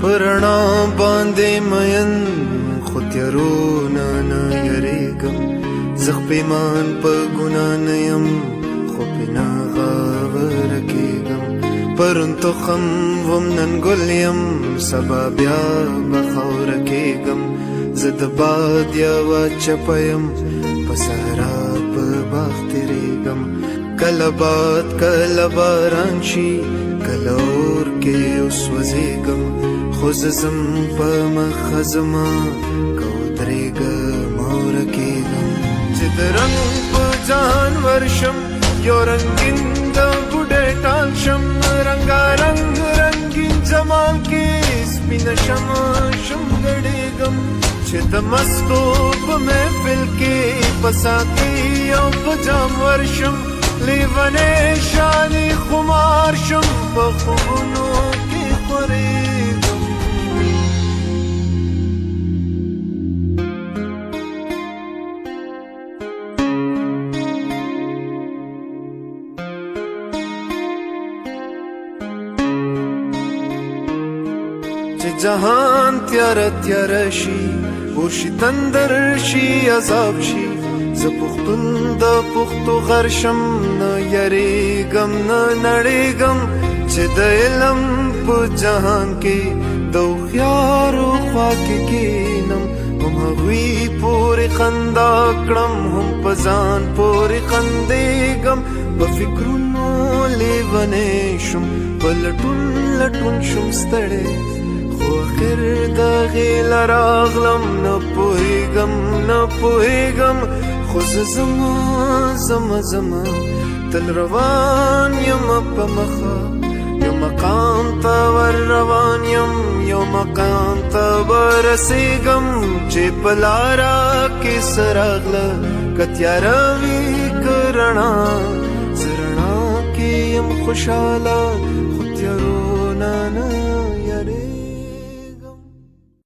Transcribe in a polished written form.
پرنا باندې مین خو تیارونه نه یریږم زه پیمان په ګناه نه یم خو پې نه غاوره کېږم پرون تخم وم نن ګل یم سبا بیا به خاوره کېږم زه د باد یوه چپه یم په صحرا په باغ تېرېږم کله باد کله باران شي کله اور کې وسوځېږم خو زه ځم په مخه زما که ودرېږم او ورکېږم چې د رنګ په جهان ورشم یو رنګین د بوډۍ ټال شم رنګارنګ رنګین جمال کې سپینه شمع شم ګډېږم چې د مستو په محفل کې په ساقي او په جام ورشم لیونی شانې خمار شم په خوبونو کې خورېږم چې جهان تیاره تیاره شي اور شي تندر شي عذاب شي زه پښتون د پښتو غر شم نه یریږم نه نړېږم چې د علم په جهان کې د هوښیارو خوا کې کښېنم هم هغوی پورې خندا کړم هم په ځان پورې خندېږم په فکرونو لیونی شم په لټون لټون شم ستړی خو اخر د هغې له راغلم نه پوهېږم نه پوهېږم خو زه زما تل روان یم په مخه یو مقام ته ور روان یم یو مقام ته به رسېږم چې په لاره کې څه راغله که تیاره وي که رڼا زه رڼا کې یم خوشحاله خو تیارو نه